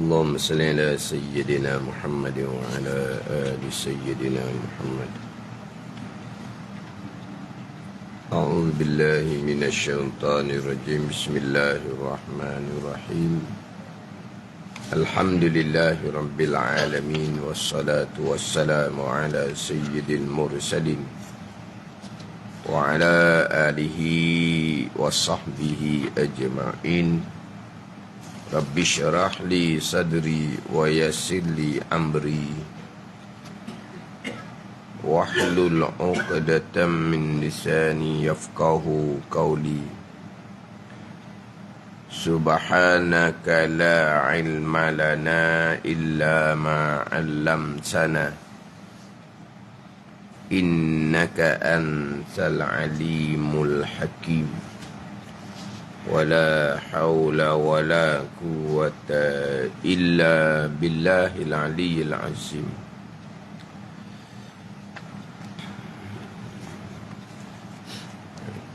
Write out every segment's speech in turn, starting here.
اللهم صل على سيدنا محمد وعلى آل سيدنا محمد. أعوذ بالله من الشيطان الرجيم. بسم الله الرحمن الرحيم. الحمد لله رب العالمين، والصلاة والسلام على سيد المرسلين وعلى آله وصحبه أجمعين. رب اشرح لي صدري ويسر لي أمري واحلل عقدة من لساني يفقه قولي. سبحانك لا علم لنا إلا ما علمتنا إنك أنت العليم الحكيم. ولا حول ولا قوة إلا بالله العلي العظيم.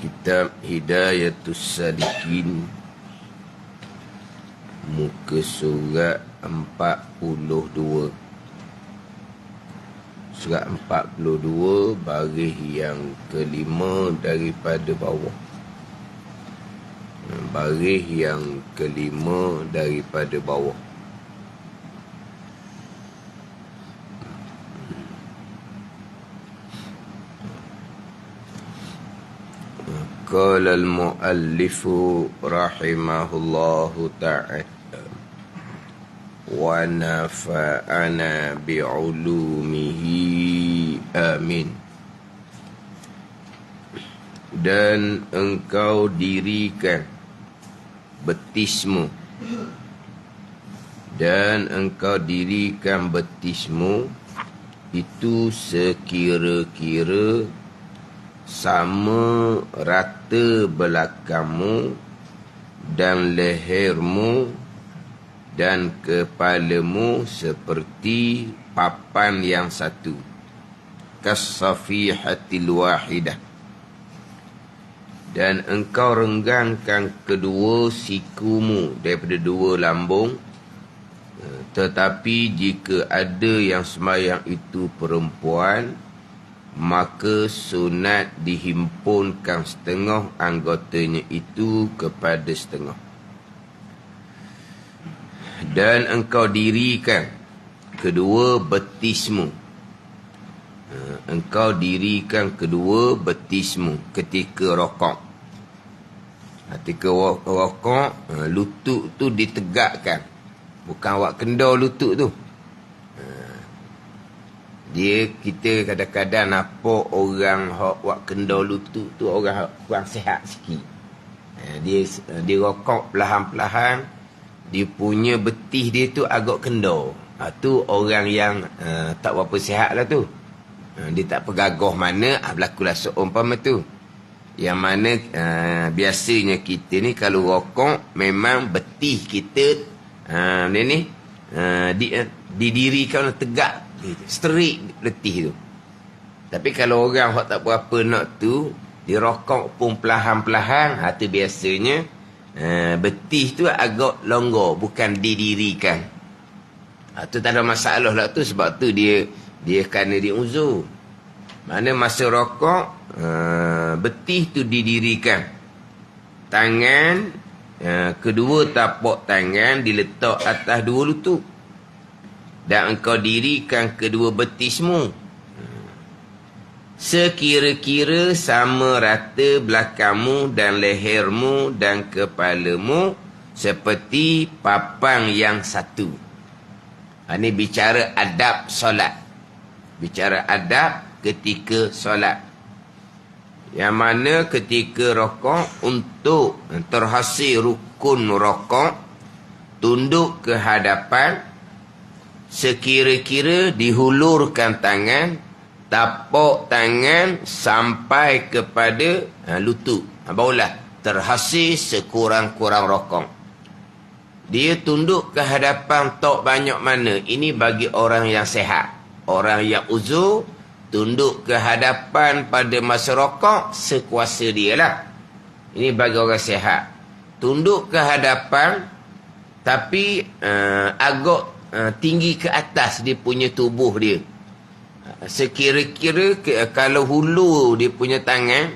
Kitab Hidayatus Salikin, muka surat 42. Surat 42 baris yang kelima daripada bawah. Baris yang kelima daripada bawah. Qala al-muallifu rahimahullahu ta'ala wa nafa'ana bi'ulumihi amin. Dan engkau dirikan betismu, dan engkau dirikan betismu itu sekira-kira sama rata belakangmu dan lehermu dan kepalamu seperti papan yang satu, kas-safihatil wahidah. Dan engkau renggangkan kedua sikumu daripada dua lambung. Tetapi jika ada yang sembahyang itu perempuan, maka sunat dihimpunkan setengah anggotanya itu kepada setengah. Dan engkau dirikan kedua betismu. Engkau dirikan kedua betismu ketika rokok. Ketika rokok, lutut tu ditegakkan. Bukan awak kendor lutut tu. Kita kadang-kadang nampak orang awak kendor lutut tu orang kurang sihat sikit. Dia rokok perlahan-perlahan, dia punya betis dia tu agak kendor. Tu orang yang tak berapa sihat lah tu. Dia tak pergagah mana, berlakulah seumpama tu. Yang mana biasanya kita ni kalau rokok memang betis kita didirikan tegak, straight betis tu. Tapi kalau orang yang tak berapa nak tu, dia rokok pun perlahan-perlahan, tu biasanya betis tu agak longgar, bukan didirikan. Tu tak ada masalah lah tu, sebab tu dia kena diuzur. Mana masa rokok, betis tu didirikan. Tangan, kedua tapak tangan diletak atas dua lutut. Dan engkau dirikan kedua betismu sekira-kira sama rata belakangmu dan lehermu dan kepalamu seperti papan yang satu. Ini bicara adab solat. Bicara adab ketika solat. Yang mana ketika rokok, untuk terhasil rukun rokok, tunduk ke hadapan, sekira-kira dihulurkan tangan, tapak tangan sampai kepada lutut. Barulah terhasil sekurang-kurang rokok. Dia tunduk ke hadapan tak banyak mana. Ini bagi orang yang sehat. Orang yang uzur, tunduk ke hadapan pada masa rokok sekuasa dia lah. Ini bagi orang sehat. Tunduk ke hadapan, Tapi agak tinggi ke atas dia punya tubuh dia. Sekira-kira kalau hulu dia punya tangan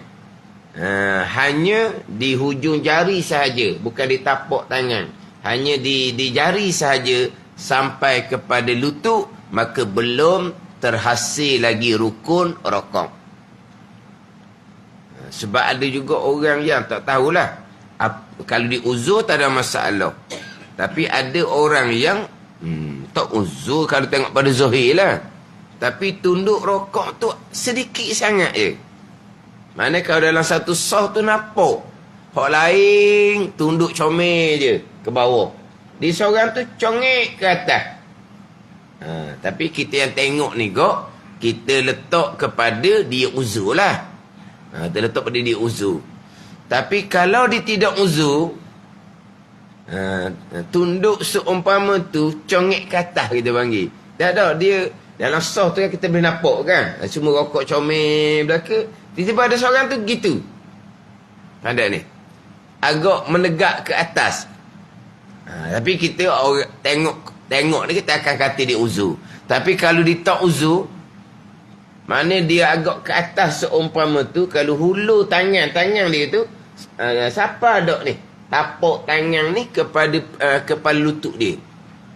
hanya di hujung jari sahaja, bukan di tapak tangan, hanya di jari sahaja sampai kepada lutut, maka belum terhasil lagi rukun rokok. Sebab ada juga orang yang tak tahulah, kalau di uzur tak ada masalah, tapi ada orang yang tak uzur kalau tengok pada zahir lah, tapi tunduk rokok tu sedikit sangat je. Mana kalau dalam satu sah tu nampak, hak lain tunduk comel je ke bawah, di seorang tu congek ke atas. Tapi kita yang tengok ni kok, kita letak kepada dia uzur lah. Kita letak pada dia uzur. Tapi kalau dia tidak uzur, tunduk seumpama tu congek ke atas kita panggil. Tak ada, dia dalam sah tu kan kita boleh nampak kan, semua rokok comel belaka. Tiba-tiba ada seorang tu gitu, ada ni agak menegak ke atas. Tapi kita orang tengok ni kita akan kata dia uzur. Tapi kalau dia tak uzur, mana dia agak ke atas seumpama tu, kalau hulu tangan dia tu siapa dok ni, tapak tangan ni kepada kepala lutut dia,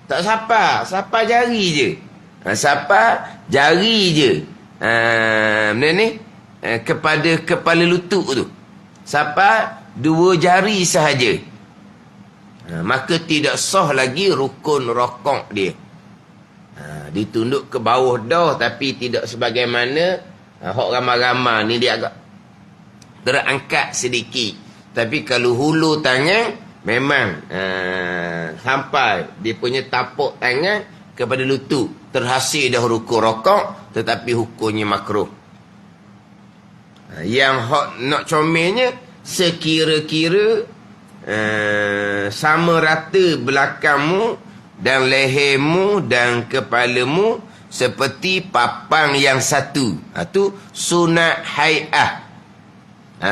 tak siapa jari je, siapa jari je benda ni kepada kepala lutut tu, siapa dua jari sahaja, maka tidak sah lagi rukun rokok dia. Ditunduk ke bawah dah, tapi tidak sebagaimana hak ramai-ramai ni, dia agak terangkat sedikit. Tapi kalau hulu tangan memang sampai dia punya tapak tangan kepada lutut, terhasil dah rukun rokok, tetapi hukumnya makruh. Yang hak nak comelnya sekira-kira sama rata belakangmu dan lehermu dan kepalamu seperti papang yang satu. Itu sunat hai'ah.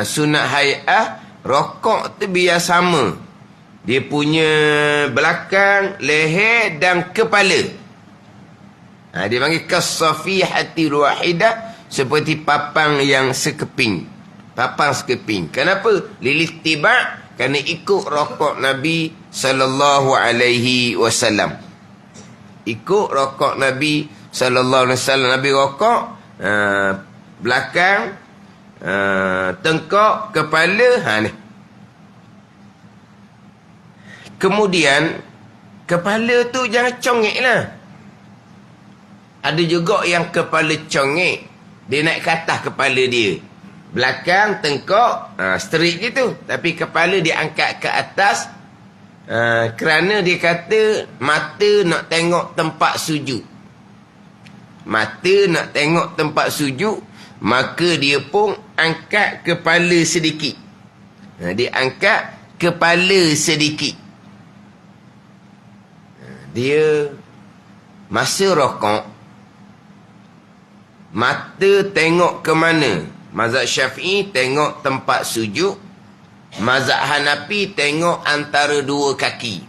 Sunat hai'ah, rokok tu biar sama, dia punya belakang, leher dan kepala. Dia panggil kasafihatil wahidah, seperti papang yang sekeping. Papang sekeping. Kenapa? Lilittiba', kerana ikut rokok Nabi sallallahu alaihi wasallam. Ikut rokok Nabi sallallahu alaihi wasallam. Nabi rokok belakang, tengkok, kepala, ni. Kemudian kepala tu jangan congek lah. Ada juga yang kepala congek, dia naik ke atas kepala dia, belakang, tengkok, straight gitu, tapi kepala dia angkat ke atas, kerana dia kata mata nak tengok tempat sujud. Mata nak tengok tempat sujud, maka dia pun angkat kepala sedikit. Dia angkat kepala sedikit. Dia masa rokok, mata tengok ke mana? Mazhab Syafi'i tengok tempat sujud, mazhab Hanafi tengok antara dua kaki.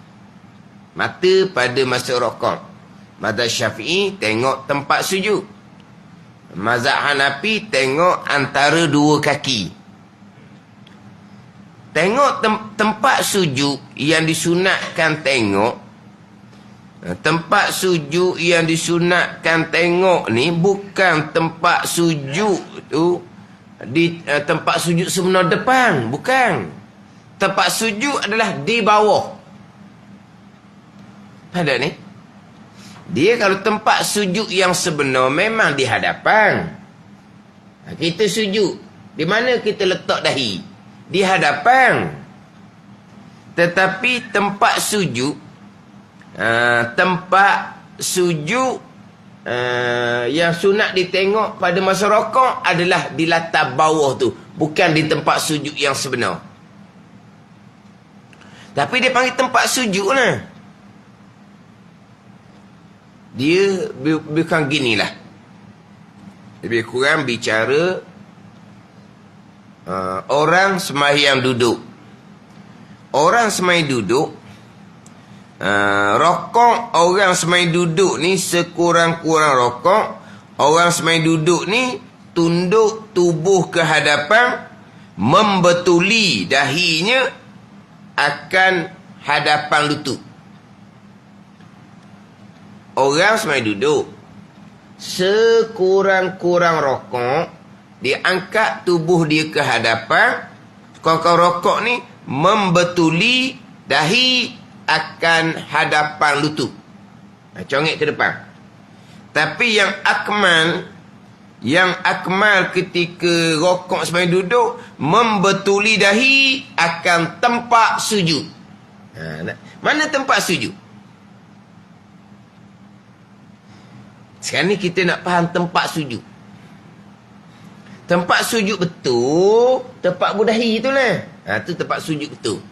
Mata pada masa rokok. Mazhab Syafi'i tengok tempat sujud, mazhab Hanafi tengok antara dua kaki. Tengok tempat sujud yang disunatkan tengok. Tempat sujud yang disunatkan tengok ni bukan tempat sujud tu di tempat sujud sebenar depan, bukan. Tempat sujud adalah di bawah. Ada ni, dia kalau tempat sujud yang sebenar memang di hadapan. Kita sujud, di mana kita letak dahi? Di hadapan. Tetapi tempat sujud, tempat sujud yang sunat ditengok pada masa rokok adalah di latar bawah tu, bukan di tempat sujud yang sebenar. Tapi dia panggil tempat sujud lah. Dia bukan ginilah, lebih kurang bicara orang sembahyang duduk. Orang sembahyang duduk, Rokok orang semai duduk ni, sekurang-kurang rokok orang semai duduk ni tunduk tubuh ke hadapan, membetuli dahinya akan hadapan lutut. Orang semai duduk, sekurang-kurang rokok diangkat tubuh dia ke hadapan, sekurang-kurang rokok ni membetuli dahi akan hadapan lutut. Congek ke depan. Tapi yang akmal ketika rokok semai duduk, membetuli dahi akan tempat sujud. Mana tempat sujud? Sekarang ni kita nak faham tempat sujud. Tempat sujud betul, tempat budahi tu lah. Tu tempat sujud betul.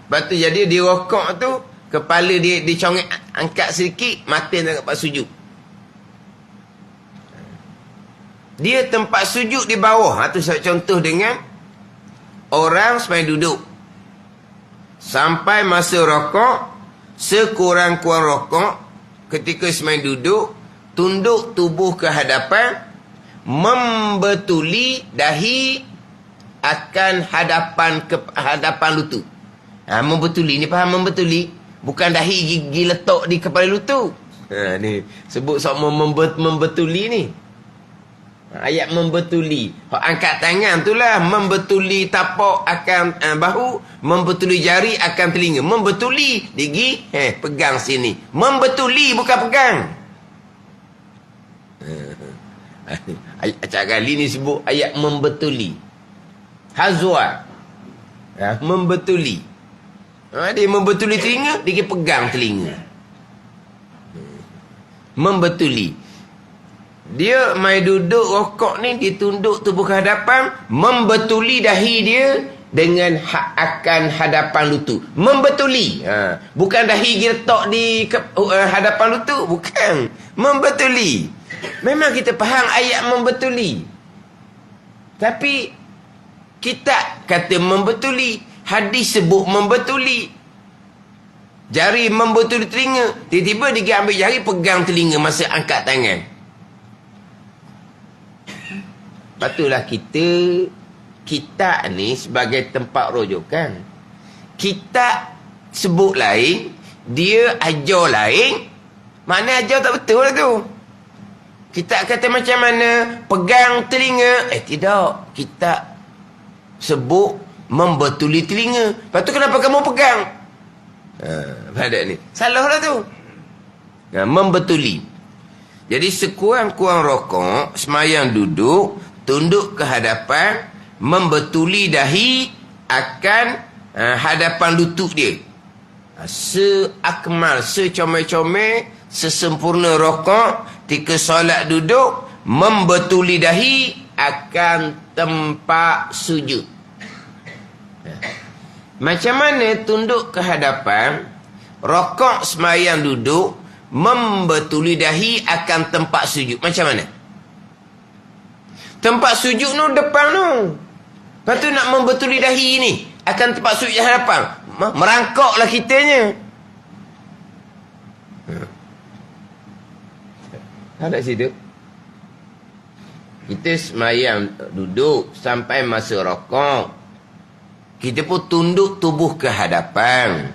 Lepas tu jadi dia rokok tu, kepala dia dicongek angkat sedikit, mata nak tempat sujud. Dia tempat sujud di bawah. Tu saya contoh dengan orang semai duduk. Sampai masa rokok, sekurang-kurang rokok, ketika semai duduk, tunduk tubuh ke hadapan, membetuli dahi akan hadapan lutut. Membetuli ni faham membetuli? Bukan dahi gigi letak di kepala lutut. Ni sebut soal membetuli ni. Ayat membetuli. Angkat tangan tu lah. Membetuli tapak akan bahu. Membetuli jari akan telinga. Membetuli gigi. Pegang sini. Membetuli bukan pegang. Acak kali ni sebut ayat membetuli. Hazwa. Membetuli. Dia membetuli telinga, dia pegang telinga. Membetuli. Dia mai duduk rokok ni, dia tunduk tubuh ke hadapan, membetuli dahi dia dengan akan hadapan lutut. Membetuli. Bukan dahi dia letak di hadapan lutut. Bukan. Membetuli. Memang kita faham ayat membetuli. Tapi kita kata membetuli. Hadis sebut membetuli. Jari membetuli telinga. Tiba-tiba dia ambil jari, pegang telinga masa angkat tangan. Patutlah kita ni sebagai tempat rujukan. Kita sebut lain, dia ajar lain. Mana ajar tak betul lah tu. Kita kata macam mana? Pegang telinga. Tidak. Kita sebut membetuli telinga. Lepas tu kenapa kamu pegang? Pada ni salah lah tu. Membetuli. Jadi sekurang-kurang rokok, semayang duduk, tunduk ke hadapan, membetuli dahi akan hadapan lutut dia. Seakmal, secomel-comel, sesempurna rokok, ketika solat duduk, membetuli dahi akan tempat sujud. Macam mana tunduk ke hadapan, rokok semayang duduk, membetuli dahi akan tempat sujud. Macam mana? Tempat sujud tu depan tu. Lepas tu nak membetuli dahi ni akan tempat sujud hadapan. Merangkaklah kitanya. Ada situ. Kita semayang duduk sampai masa rokok. Kita pun tunduk tubuh ke hadapan.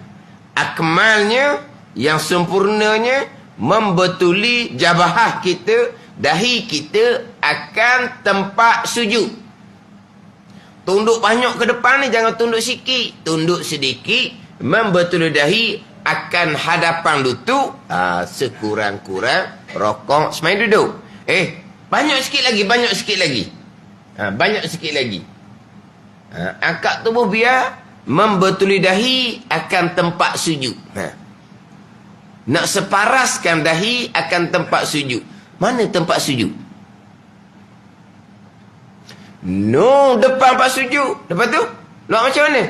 Akmalnya, yang sempurnanya, membetuli jabahah kita, dahi kita akan tempat sujud. Tunduk banyak ke depan ni, jangan tunduk sikit. Tunduk sedikit, membetuli dahi akan hadapan lutut. Sekurang-kurang rokok semai duduk. Banyak sikit lagi, banyak sikit lagi. Banyak sikit lagi. Angkat tubuh biar membetuli dahi akan tempat sujud. Nak separaskan dahi akan tempat sujud. Mana tempat sujud? Depan tempat sujud. Lepas tu nak macam mana?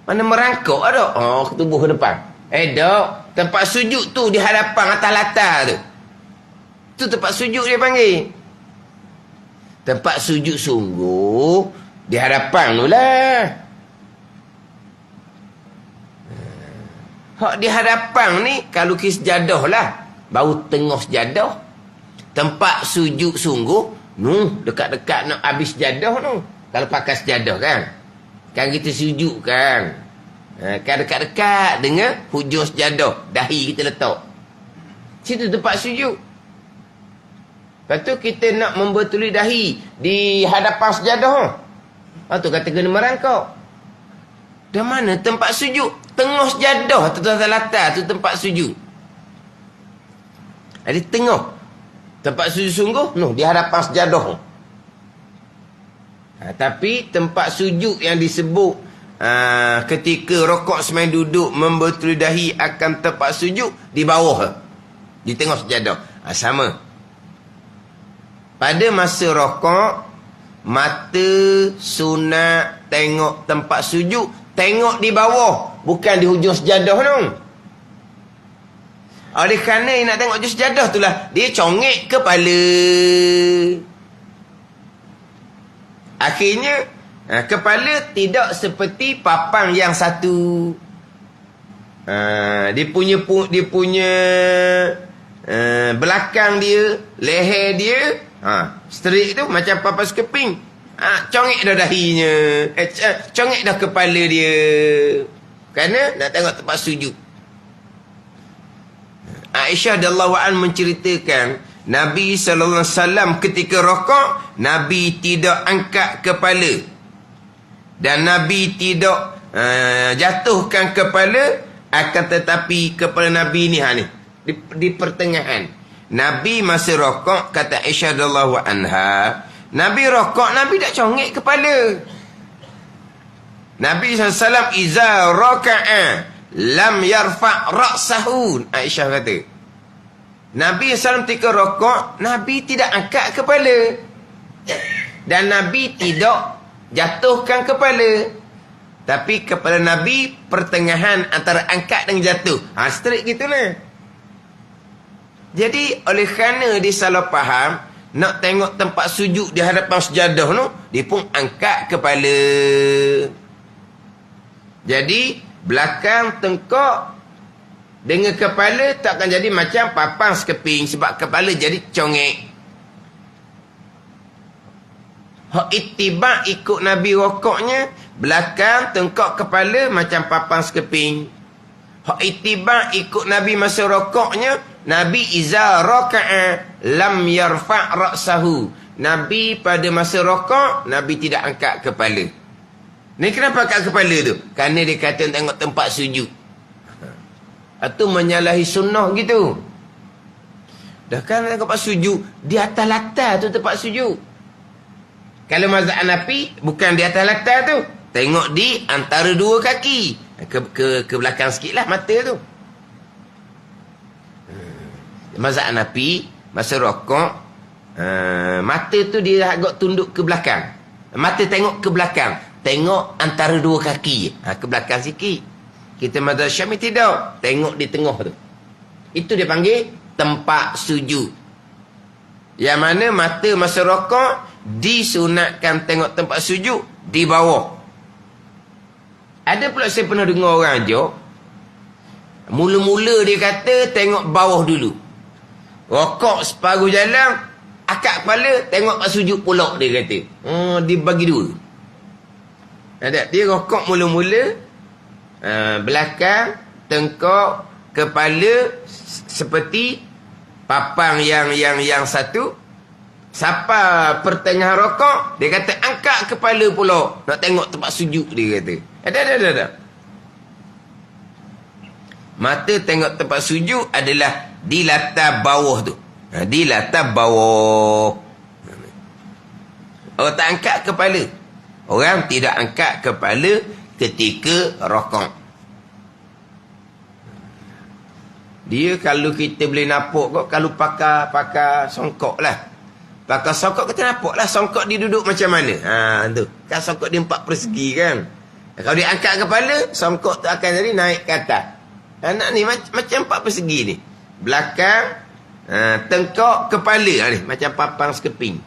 Mana merangkak ada? Tubuh ke depan. Tak. Tempat sujud tu di hadapan atas latar tu. Tu tempat sujud dia panggil. Tempat sujud sungguh di hadapan tu lah. Hak di hadapan ni, kalau kis sejadah lah. Baru tengah sejadah. Tempat sujud sungguh. Dekat-dekat nak habis sejadah tu. Kalau pakai sejadah kan. Kan kita sujud kan. Kan dekat-dekat dengan hujung sejadah. Dahi kita letak. Situ tempat sujud. Lepas tu kita nak membetuli dahi di hadapan sejadah. Lepas tu kata kena merangkak. Dan mana tempat sujud? Tengah sejadah tu atas latar tu tempat sujud. Jadi tengah. Tempat sujud sungguh, di hadapan sejadah. Tapi tempat sujud yang disebut ketika rokok semain duduk membetuli dahi akan tempat sujud di bawah. Di tengah sejadah. Sama. Pada masa rokok, mata sunat tengok tempat sujud, tengok di bawah, bukan di hujung sejadah tu. Oleh kerana nak tengok hujung sejadah tu lah, dia congek kepala. Akhirnya, kepala tidak seperti papang yang satu. Dia punya belakang dia, leher dia, straight tu macam papan skeping. Congek dah dahinya. Congek dah kepala dia. Kerana nak tengok tempat sujud. Aisyah radhiyallahu anha menceritakan, Nabi SAW ketika rokok, Nabi tidak angkat kepala. Dan Nabi tidak jatuhkan kepala. Akan tetapi kepala Nabi ni, di pertengahan. Nabi masa rokok, kata Aisyah radhiyallahu anha, Nabi rokok, Nabi tak congek kepala. Nabi SAW iza raka'a lam yarfa' ra'sahu. Aisyah kata, Nabi SAW ketika rokok, Nabi tidak angkat kepala. Dan Nabi tidak jatuhkan kepala. Tapi kepala Nabi pertengahan antara angkat dan jatuh. Straight gitulah. Jadi oleh kerana dia salah faham, nak tengok tempat sujud di hadapan sejadah tu, dia pun angkat kepala. Jadi belakang tengkok dengan kepala tak akan jadi macam papang sekeping, sebab kepala jadi congek. Hak ittiba ikut Nabi rokoknya, belakang tengkok kepala macam papang sekeping. Hak ittiba ikut Nabi masa rokoknya, Nabi iza raka'a lam yarfa' ra'sahu. Nabi pada masa rokok, Nabi tidak angkat kepala. Ni kenapa angkat kepala tu? Kerana dia kata tengok tempat sujud. Itu menyalahi sunnah gitu. Dah kan tengok tempat sujud, di atas latar tu tempat sujud. Kalau mazhab Hanafi, bukan di atas latar tu. Tengok di antara dua kaki. Ke belakang sikit lah mata tu. Mazhab Hanafi, masa rokok, mata tu dia agak tunduk ke belakang. Mata tengok ke belakang. Tengok antara dua kaki. Ke belakang sikit. Kita mazhab Syafi'i tidak. Tengok di tengah tu. Itu dia panggil tempat sujud. Yang mana mata masa rokok disunatkan tengok tempat sujud di bawah. Ada pula saya pernah dengar orang ajar, mula-mula dia kata tengok bawah dulu. Rokok separuh jalan, akak kepala, tengok kat sujud pulak dia kata. Dia bagi dua. Ada, dia rokok mula-mula, belakang, tengkok, kepala, seperti papang yang satu. Siapa pertengahan rokok, dia kata angkat kepala pula. Nak tengok tempat sujud dia kata. Ada. Mata tengok tempat sujud adalah di latar bawah tu. Di latar bawah. Orang tak angkat kepala. Orang tidak angkat kepala ketika rokok. Dia kalau kita boleh nampak kok, kalau pakai songkok lah. Pakai songkok kita nampak lah songkok dia duduk macam mana. Tu. Kan songkok dia 4 persegi kan. Kalau dia angkat kepala, songkok tu akan jadi naik ke atas. Anak ni macam 4 persegi ni. Belakang, tengkok, kepala ni. Macam papang sekeping.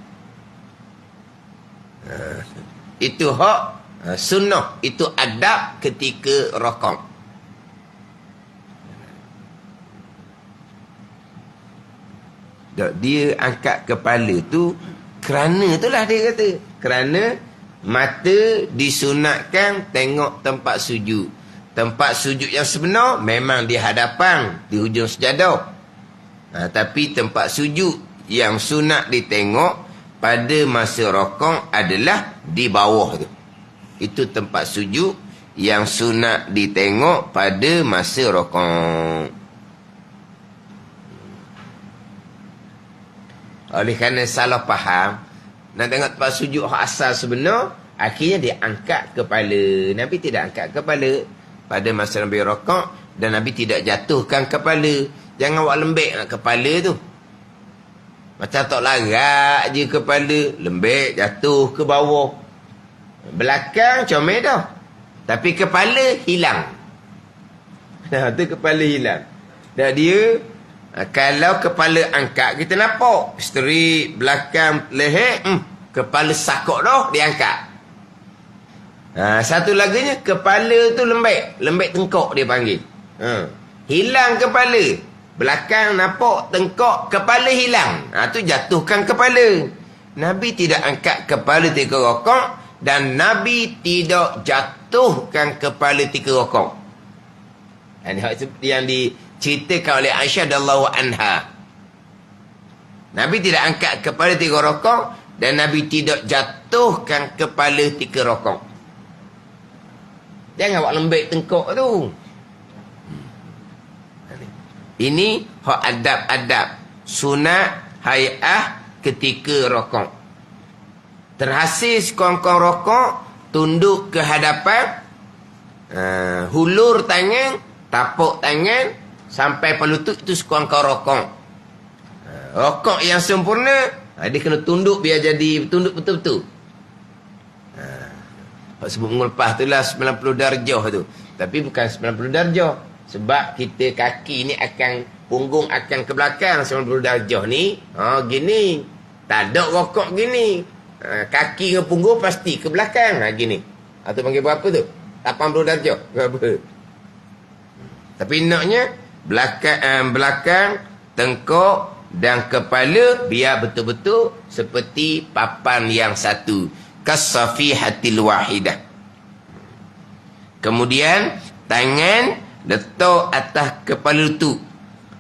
Itu hak sunnah. Itu adab ketika rokok. Dia angkat kepala tu kerana itulah dia kata. Kerana mata disunatkan tengok tempat sujud. Tempat sujud yang sebenar memang di hadapan, di hujung sejadah. Tapi tempat sujud yang sunat ditengok pada masa rokok adalah di bawah tu. Itu tempat sujud yang sunat ditengok pada masa rokok. Oleh kerana salah faham, nak tengok tempat sujud asal sebenar, akhirnya dia angkat kepala. Nabi tidak angkat kepala pada masa Nabi rokok, dan Nabi tidak jatuhkan kepala. Jangan buat lembek nak kepala tu. Macam tak larat je kepala, lembek jatuh ke bawah. Belakang comel dah, tapi kepala hilang. Tu kepala hilang. Dan dia, kalau kepala angkat, kita nampak straight belakang leher, kepala sakok dah dia angkat. Satu laginya, kepala tu lembek, lembek tengkok dia panggil. Hilang kepala, belakang nampak tengkok, kepala hilang. Tu jatuhkan kepala. Nabi tidak angkat kepala 3 rakaat, dan Nabi tidak jatuhkan kepala 3 rakaat. Yang diceritakan oleh Aisyah radhiyallahu anha. Nabi tidak angkat kepala 3 rakaat, dan Nabi tidak jatuhkan kepala 3 rakaat. Jangan buat lembek tengkok tu. Ini hak adab-adab sunat hay'ah ketika rakaat. Terhasil sekongkong rakaat, tunduk ke hadapan, hulur tangan, tapuk tangan sampai pelutut, itu sekongkong rakaat. Rakaat yang sempurna, dia kena tunduk biar jadi tunduk betul-betul. Sebut mengulpah tu lah 90 darjah tu. Tapi bukan 90 darjah. Sebab kita kaki ni akan, punggung akan ke belakang 90 darjah ni. Gini. Tak ada rokok gini. Kaki dengan punggung pasti ke belakang. Gini. Atau panggil berapa tu? 80 darjah. Berapa? Tapi naknya belakang, tengkok dan kepala biar betul-betul seperti papan yang satu. Kasafihatil wahidah. Kemudian tangan letak atas kepala lutut.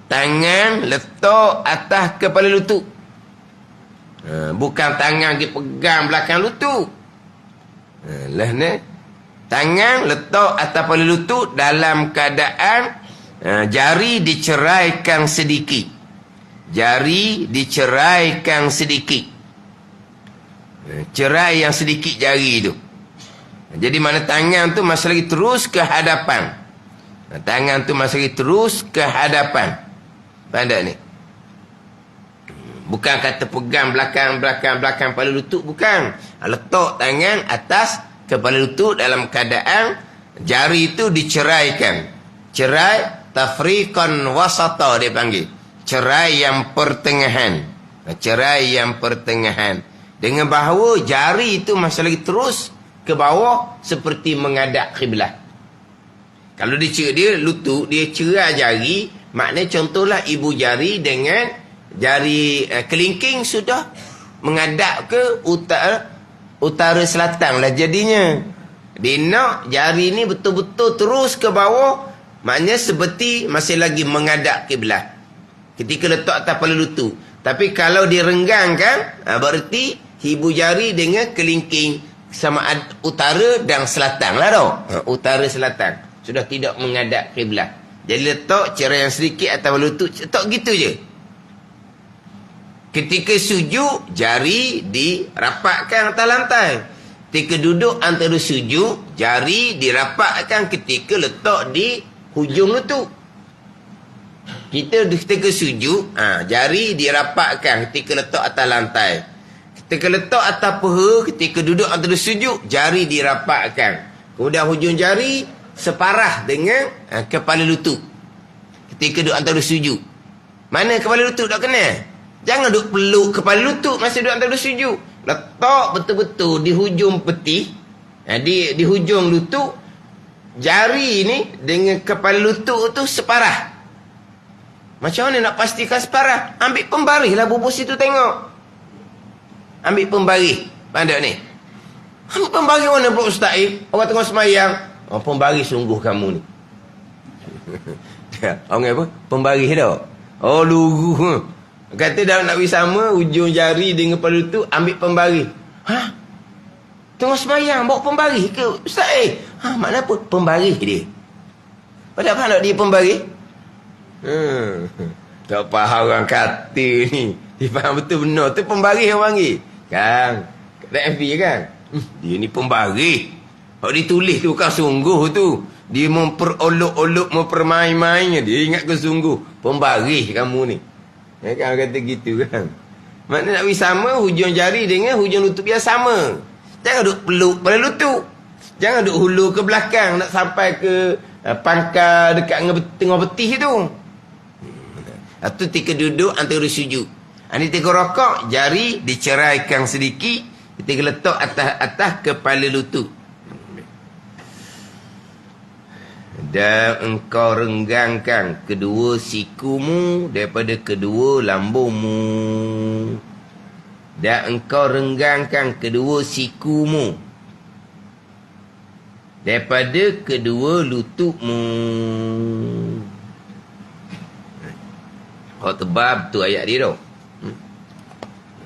Tangan letak atas kepala lutut. Bukan tangan dipegang belakang lutut. Lah ni. Tangan letak atas kepala lutut dalam keadaan jari diceraikan sedikit. Jari diceraikan sedikit. Cerai yang sedikit jari tu. Jadi mana tangan tu masih lagi terus ke hadapan. Tangan tu masih lagi terus ke hadapan. Faham tak ni? Bukan kata pegang belakang kepala lutut, bukan. Letak tangan atas kepala lutut dalam keadaan jari tu diceraikan. Cerai tafriqan wasata dia panggil. Cerai yang pertengahan. Cerai yang pertengahan. Dengan bahawa jari itu masih lagi terus ke bawah seperti menghadap kiblat. Kalau dia lutut, dia cerai jari, maknanya contohlah ibu jari dengan jari kelingking sudah menghadap ke utara selatan lah jadinya. Dia nak jari ni betul-betul terus ke bawah, maknanya seperti masih lagi menghadap kiblat ketika letak atas kepala lutut. Tapi kalau direnggangkan, berarti ibu jari dengan kelingking sama utara dan selatan lah tau. Utara selatan. Sudah tidak menghadap kiblat. Jadi letak cerai yang sedikit atas lutut. Letak gitu je. Ketika sujud, jari dirapatkan atas lantai. Ketika duduk antara sujud, jari dirapatkan ketika letak di hujung lutut. Kita ketika sujud, jari dirapatkan ketika letak atas lantai. Ketika letak atas peha, ketika duduk antara sujud, jari dirapatkan. Kemudian hujung jari separah dengan kepala lutut. Ketika duduk antara sujud. Mana kepala lutut tak kena? Jangan duduk peluk kepala lutut masa duduk antara sujud. Letak betul-betul di hujung peti, di hujung lutut. Jari ni dengan kepala lutut tu separah. Macam mana nak pastikan separah? Ambil pembaris lah bubur situ tengok. Ambil pembaris. Pandai ni. Ambil pembaris mana pula Ustaz Orang tengah semayang. Oh, pembaris sungguh kamu ni. Orang apa? Pembaris dah. Oh, lugu. Kata dah nak bersama, ujung jari dengan kepala tu, ambil pembaris. Ha? Tengah semayang, bawa pembaris ke? Ustaz ha, makna apa? Pembaris dia. Pada apa nak dia pembaris? Tak faham orang kata ni. Dia faham betul benar. Tu pembaris orang panggil. Kang, kat FB kan? Dia ni pembaris. Kalau ditulis tu kan sungguh tu. Dia memperolok-olok, mempermain-mainnya. Dia ingat ke sungguh. Pembaris kamu ni. Ya kan kata gitu kan. Maknanya nak pergi sama hujung jari dengan hujung lutut biar sama. Jangan duk peluk pada lutut. Jangan duk hulu ke belakang nak sampai ke pangkal dekat dengan tengah betih tu. Itu ketika duduk antara sujud. Ini ketika rokok jari diceraikan sedikit. Ketika letak atas kepala lutut. Dan engkau renggangkan kedua sikumu daripada kedua lambungmu. Dan engkau renggangkan kedua sikumu daripada kedua lututmu. Hak tebal betul ayat dia tau.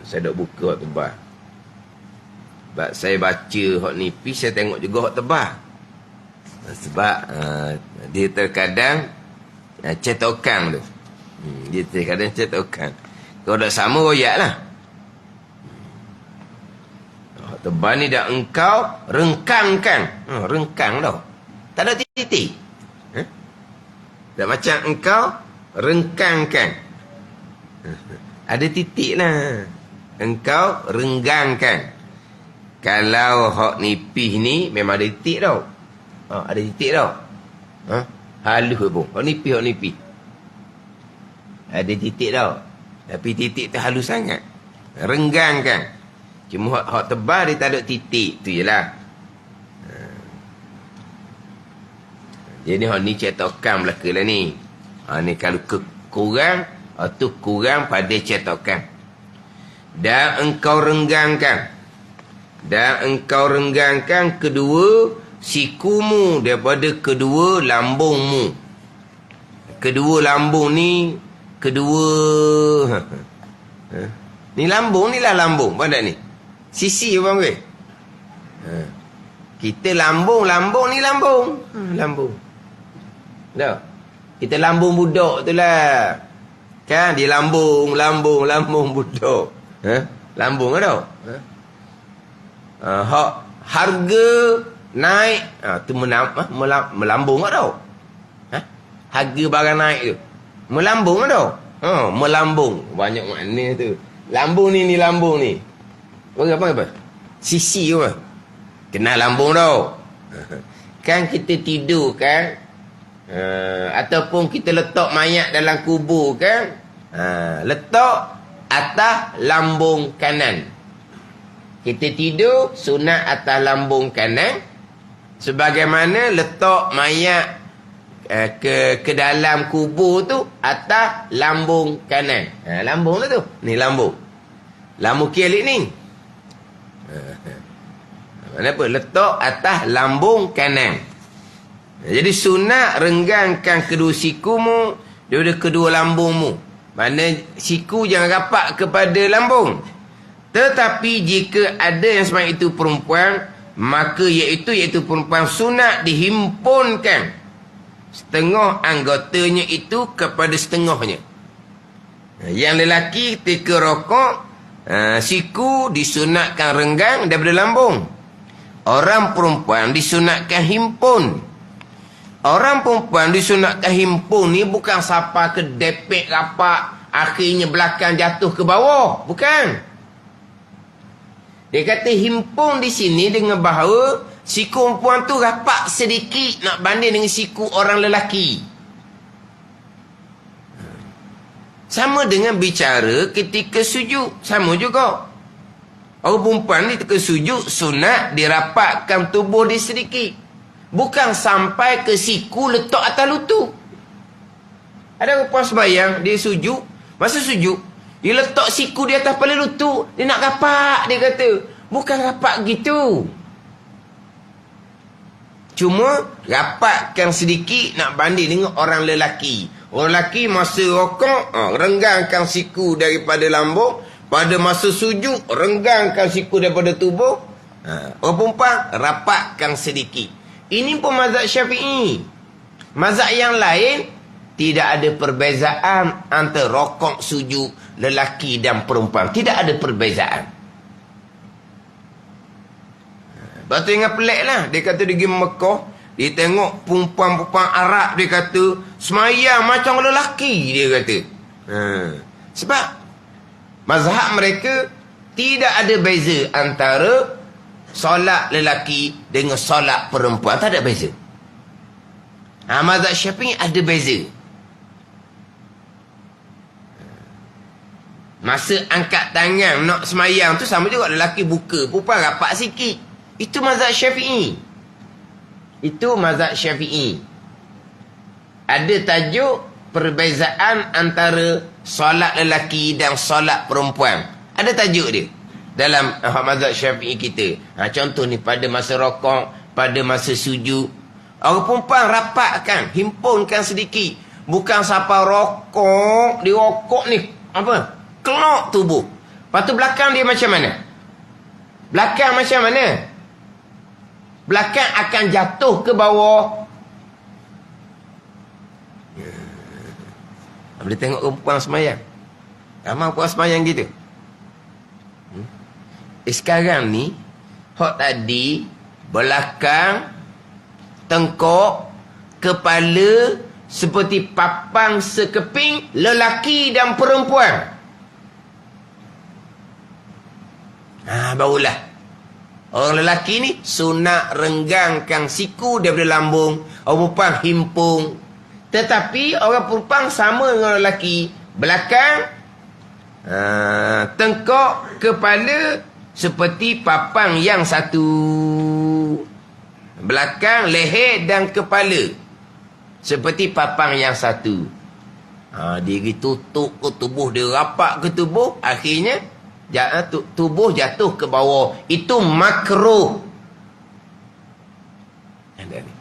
Saya dah buka hak tebal. Sebab saya baca hak nipis, saya tengok juga hak tebal. Sebab dia terkadang cetokan tu. Dia terkadang cetokan. Kalau tak sama royak lah. Tebal ni dah engkau rengkangkan. Rengkang tau. Tak ada titik. Tak macam engkau rengkangkan. Ada titik lah. Engkau renggangkan. Kalau hak nipis ni memang ada titik tau. Ada titik tau. Halus pun. Hak nipis. Ada titik tau. Tapi titik tu halus sangat. Renggangkan. Cuma hak tebal dia tak ada titik. Tu je lah. Jadi hak ni cetokan belaka lah ni. Ni kalau kurang, tu kurang pada cetokan. Dan engkau renggangkan. Kedua sikumu daripada kedua lambungmu. Kedua lambung ni ni lambung ni lah lambung. Pandai ni. Sisi apa panggil? Kita lambung ni lambung. Lambung. Dah. Kita lambung budak tu lah. Kan dia lambung budak. Lambung ke tau? Hak harga naik tu melambung ke tau? Harga barang naik tu melambung ke tau? Melambung banyak makna tu. Lambung ni lambung ni. Apa? Sisi apa? Kenal lambung tau. Kan kita tidur kan? Ataupun kita letak mayat dalam kubur kan? Letak atas lambung kanan. Kita tidur sunat atas lambung kanan. Sebagaimana letak mayat ke dalam kubur tu atas lambung kanan. Lambung lah tu. Ni lambung. Lambung kielik ni. Kenapa? Letak atas lambung kanan. Jadi sunat renggangkan kedua sikumu daripada kedua lambungmu. Mana siku jangan rapat kepada lambung. Tetapi jika ada yang semacam itu perempuan, maka iaitu perempuan sunat dihimpunkan setengah anggotanya itu kepada setengahnya. Yang lelaki ketika rokok, siku disunatkan renggang daripada lambung. Orang perempuan disunatkan himpun. Orang perempuan disunatkan himpun ni bukan siapa ke depek rapat, akhirnya belakang jatuh ke bawah. Bukan. Dia kata himpun di sini dengan bahawa siku perempuan tu rapat sedikit nak banding dengan siku orang lelaki. Sama dengan bicara ketika sujud. Sama juga. Orang perempuan ni ketika sujud sunat dirapatkan tubuh dia sedikit. Bukan sampai ke siku letak atas lutut. Ada perempuan sembahyang, dia sujud. Masa sujud, dia letak siku di atas kepala lutut. Dia nak rapak, dia kata. Bukan rapak gitu. Cuma rapatkan sedikit nak banding dengan orang lelaki. Orang lelaki masa rokok, renggangkan siku daripada lambung. Pada masa sujud, renggangkan siku daripada tubuh. Orang perempuan, rapatkan sedikit. Ini pun mazhab Syafi'i. Mazhab yang lain, tidak ada perbezaan antara rokok, sujud, lelaki dan perempuan. Tidak ada perbezaan. Lepas tu ingat pelik lah. Dia kata dia pergi Mekah, dia tengok perempuan-perempuan Arab, dia kata semayang macam lelaki, dia kata. Sebab mazhab mereka tidak ada beza antara solat lelaki dengan solat perempuan. Tak ada beza. Mazhab Syafi'i ada beza. Masa angkat tangan nak semayang tu sama juga, lelaki buka, perempuan rapat sikit. Itu mazhab Syafi'i. Itu mazhab Syafi'i. Ada tajuk perbezaan antara solat lelaki dan solat perempuan. Ada tajuk dia dalam mazhab Syafi'i kita. Contoh ni, pada masa rokok, pada masa sujud, orang perempuan rapatkan, himpunkan sedikit. Bukan sampai rokok, dia rokok ni apa? Kelok tubuh. Lepas tu belakang dia macam mana? Belakang macam mana? Belakang akan jatuh ke bawah. Boleh tengok perempuan semayang. Ramai perempuan semayang gitu. Sekarang ni, hak tadi, belakang, tengkok, kepala, seperti papang sekeping, lelaki dan perempuan. Barulah. Orang lelaki ni sunat renggangkan siku daripada lambung. Orang perempuan himpung. Tetapi orang perempuan sama dengan lelaki. Belakang, tengkok, kepala, seperti papang yang satu. Belakang, leher dan kepala, seperti papang yang satu. Dia tutup ke tubuh, dia rapat ke tubuh. Akhirnya tubuh jatuh ke bawah. Itu makruh. Ada ni.